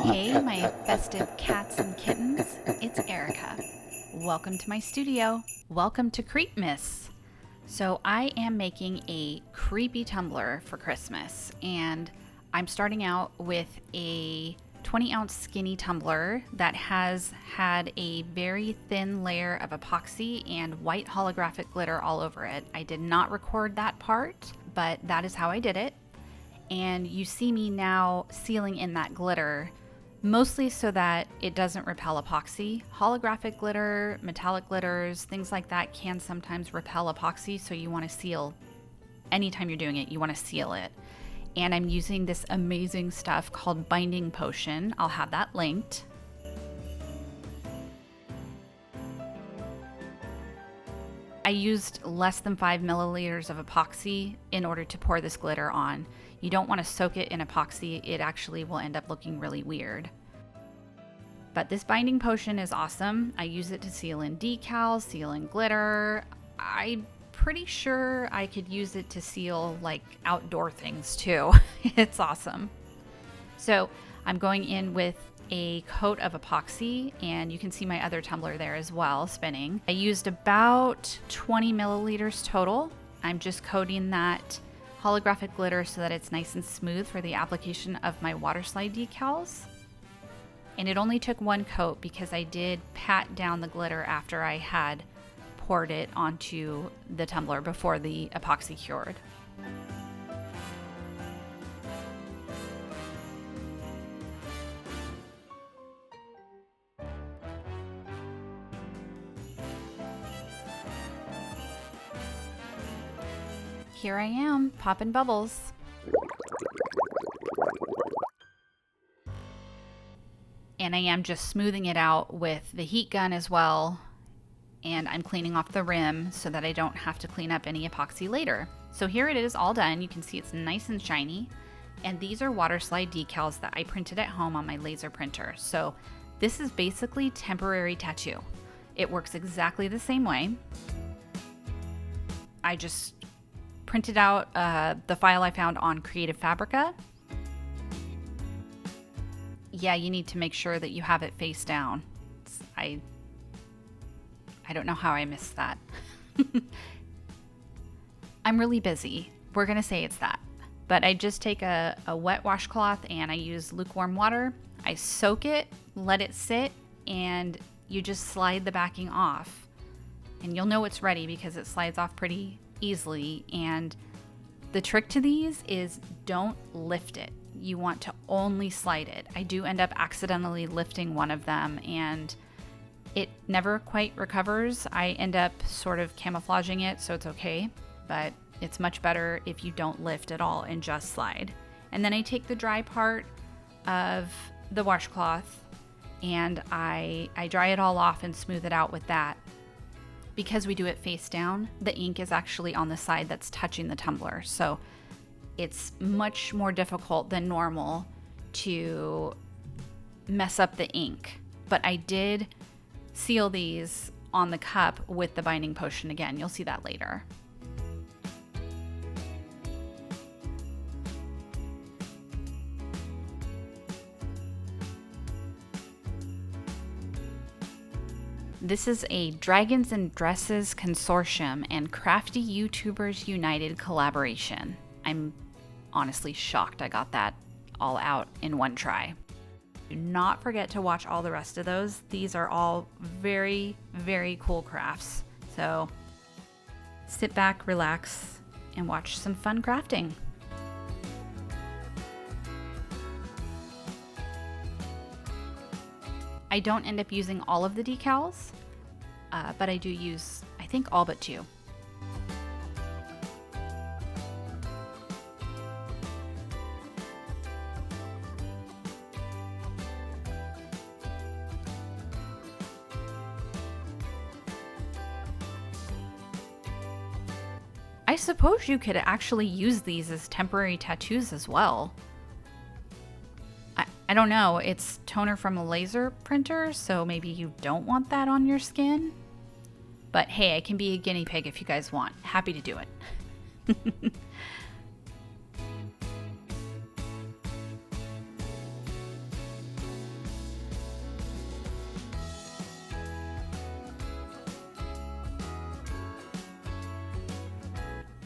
Hey, my festive cats and kittens, it's Erica. Welcome to my studio. Welcome to Creepmas. So I am making a creepy tumbler for Christmas, and I'm starting out with a 20-ounce skinny tumbler that has had a very thin layer of epoxy and white holographic glitter all over it. I did not record that part, but that is how I did it. And you see me now sealing in that glitter, mostly so that it doesn't repel epoxy. Holographic glitter, metallic glitters, things like that can sometimes repel epoxy, so you want to seal. Anytime you're doing it, you want to seal it. And I'm using this amazing stuff called Binding Potion. I'll have that linked. I used less than 5 milliliters of epoxy in order to pour this glitter on. You don't want to soak it in epoxy. It actually will end up looking really weird. But this binding potion is awesome. I use it to seal in decals, seal in glitter. I'm pretty sure I could use it to seal like outdoor things too. It's awesome. So I'm going in with a coat of epoxy, and you can see my other tumbler there as well spinning. I used about 20 milliliters total. I'm just coating that holographic glitter so that it's nice and smooth for the application of my Waterslide decals. And it only took one coat because I did pat down the glitter after I had poured it onto the tumbler before the epoxy cured. Here I am, popping bubbles. And I am just smoothing it out with the heat gun as well. And I'm cleaning off the rim so that I don't have to clean up any epoxy later. So here it is all done. You can see it's nice and shiny. And these are Waterslide decals that I printed at home on my laser printer. So this is basically temporary tattoo. It works exactly the same way. I just printed out the file I found on Creative Fabrica. Yeah, you need to make sure that you have it face down. I don't know how I missed that. I'm really busy. We're gonna say it's that. But I just take a wet washcloth and I use lukewarm water. I soak it, let it sit, and you just slide the backing off. And you'll know it's ready because it slides off pretty easily. And the trick to these is don't lift it. You want to only slide it. I do end up accidentally lifting one of them and it never quite recovers. I end up sort of camouflaging it, so it's okay, but it's much better if you don't lift at all and just slide. And then I take the dry part of the washcloth and I dry it all off and smooth it out with that. Because we do it face down, the ink is actually on the side that's touching the tumbler. So it's much more difficult than normal to mess up the ink. But I did seal these on the cup with the binding potion again. You'll see that later. This is a Dragons and Dresses Consortium and Crafty YouTubers United collaboration. I'm honestly shocked I got that all out in one try. Do not forget to watch all the rest of those. These are all very, very cool crafts. So sit back, relax, and watch some fun crafting. I don't end up using all of the decals, but I do use, I think, all but 2. I suppose you could actually use these as temporary tattoos as well. I don't know, it's toner from a laser printer, so maybe you don't want that on your skin. But hey, I can be a guinea pig if you guys want. Happy to do it.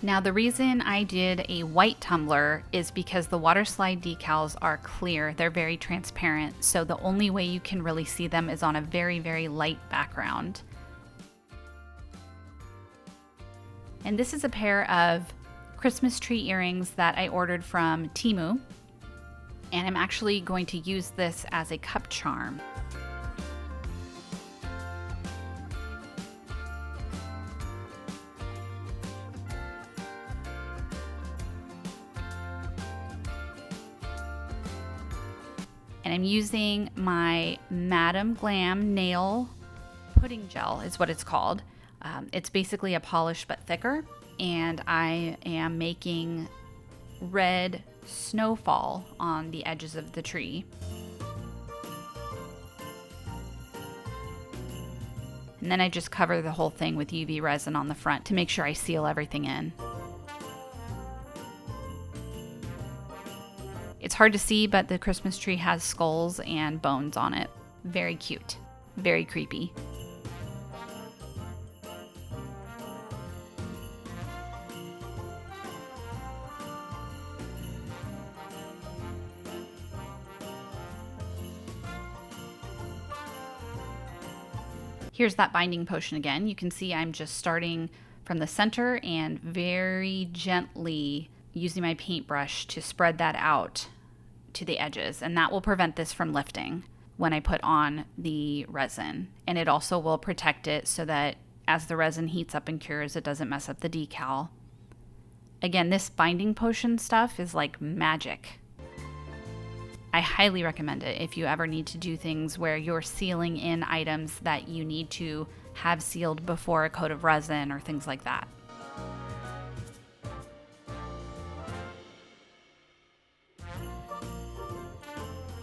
Now the reason I did a white tumbler is because the Waterslide decals are clear. They're very transparent, so the only way you can really see them is on a very, very light background. And this is a pair of Christmas tree earrings that I ordered from Temu, and I'm actually going to use this as a cup charm. And I'm using my Madam Glam nail pudding gel is what it's called. It's basically a polish but thicker, and I am making red snowfall on the edges of the tree. And then I just cover the whole thing with UV resin on the front to make sure I seal everything in. It's hard to see, but the Christmas tree has skulls and bones on it. Very cute, very creepy. Here's that binding potion again. You can see I'm just starting from the center and very gently using my paintbrush to spread that out to the edges, and that will prevent this from lifting when I put on the resin. And it also will protect it so that as the resin heats up and cures, it doesn't mess up the decal. Again, this binding potion stuff is like magic. I highly recommend it if you ever need to do things where you're sealing in items that you need to have sealed before a coat of resin or things like that.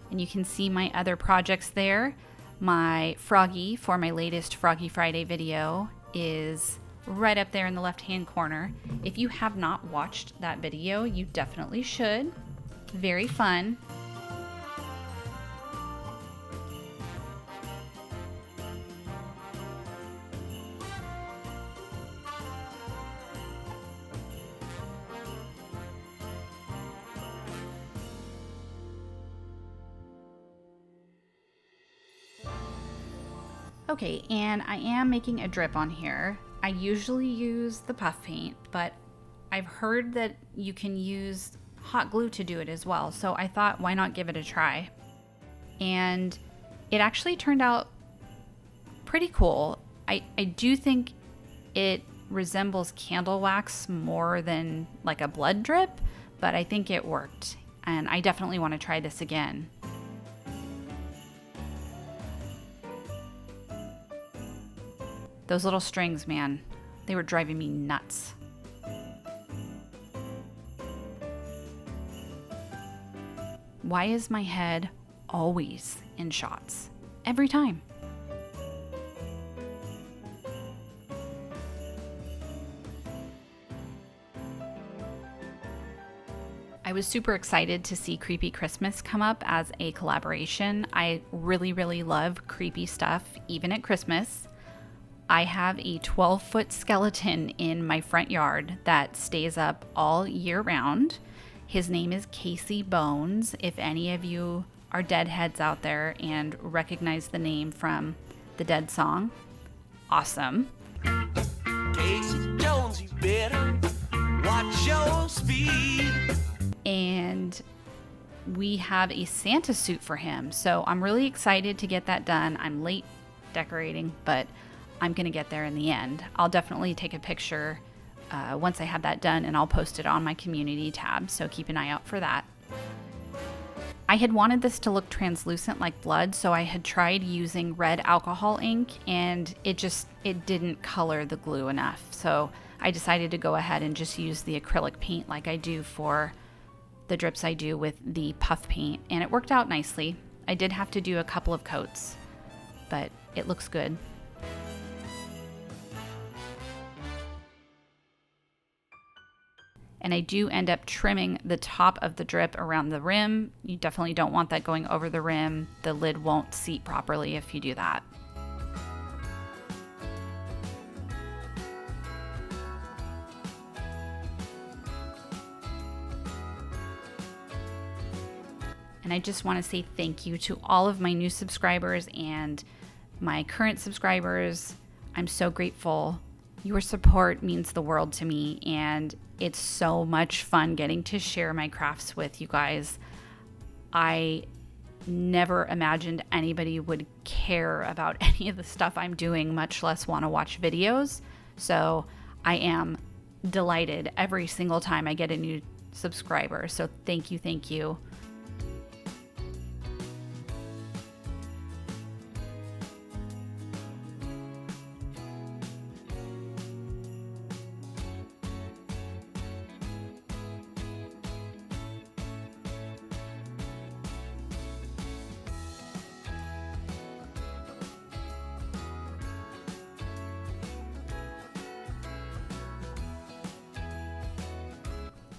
And you can see my other projects there. My Froggy for my latest Froggy Friday video is right up there in the left-hand corner. If you have not watched that video, you definitely should. Very fun. Okay, and I am making a drip on here. I usually use the puff paint, but I've heard that you can use hot glue to do it as well, so I thought, why not give it a try? And it actually turned out pretty cool. I do think it resembles candle wax more than like a blood drip, but I think it worked, and I definitely want to try this again. Those little strings, man, they were driving me nuts. Why is my head always in shots? Every time. I was super excited to see Creepy Christmas come up as a collaboration. I really, really love creepy stuff, even at Christmas. I have a 12-foot skeleton in my front yard that stays up all year round. His name is Casey Bones. If any of you are deadheads out there and recognize the name from the Dead song, awesome. Casey Jones, you better watch your speed. And we have a Santa suit for him, so I'm really excited to get that done. I'm late decorating, but I'm gonna get there in the end. I'll definitely take a picture once I have that done, and I'll post it on my community tab, so keep an eye out for that. I had wanted this to look translucent like blood, so I had tried using red alcohol ink, and it didn't color the glue enough. So I decided to go ahead and just use the acrylic paint like I do for the drips I do with the puff paint, and it worked out nicely. I did have to do a couple of coats, but it looks good. And I do end up trimming the top of the drip around the rim. You definitely don't want that going over the rim. The lid won't seat properly if you do that. And I just want to say thank you to all of my new subscribers and my current subscribers. I'm so grateful. Your support means the world to me, and it's so much fun getting to share my crafts with you guys. I never imagined anybody would care about any of the stuff I'm doing, much less want to watch videos. So I am delighted every single time I get a new subscriber. So thank you, thank you.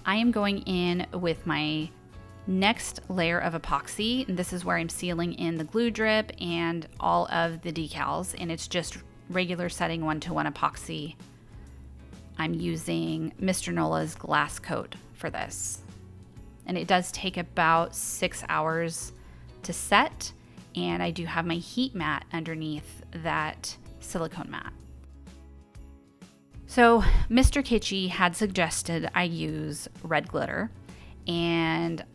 I am going in with my next layer of epoxy, and this is where I'm sealing in the glue drip and all of the decals, and it's just regular setting 1-to-1 epoxy. I'm using Mr. Nola's glass coat for this, and it does take about 6 hours to set, and I do have my heat mat underneath that silicone mat. So Mr. Kitschy had suggested I use red glitter, and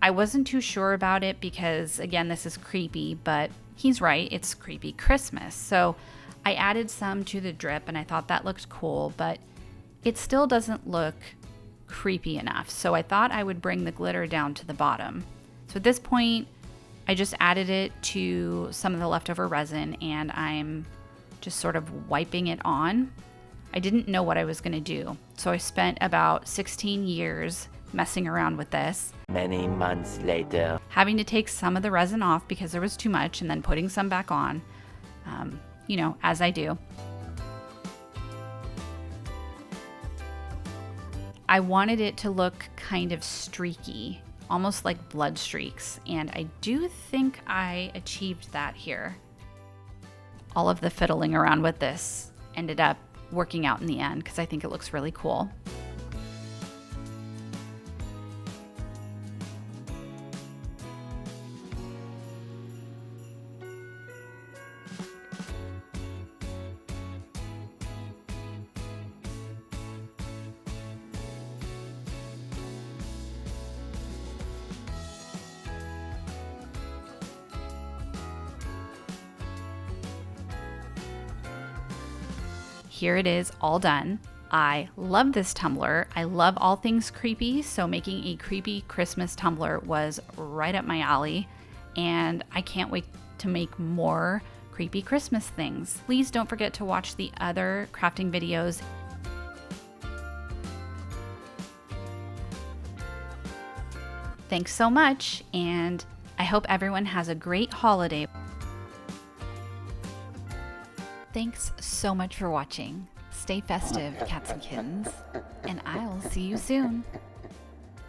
I wasn't too sure about it because, again, this is creepy, but he's right, it's creepy Christmas. So I added some to the drip, and I thought that looked cool, but it still doesn't look creepy enough. So I thought I would bring the glitter down to the bottom. So at this point, I just added it to some of the leftover resin, and I'm just sort of wiping it on. I didn't know what I was going to do, so I spent about 16 years messing around with this. Many months later, having to take some of the resin off because there was too much, and then putting some back on, you know, as I do. I wanted it to look kind of streaky, almost like blood streaks, and I do think I achieved that here. All of the fiddling around with this ended up working out in the end because I think it looks really cool. Here it is, all done. I love this tumbler. I love all things creepy, so making a creepy Christmas tumbler was right up my alley, and I can't wait to make more creepy Christmas things. Please don't forget to watch the other crafting videos. Thanks so much, and I hope everyone has a great holiday. Thanks so much for watching. Stay festive, cats and kittens, and I'll see you soon.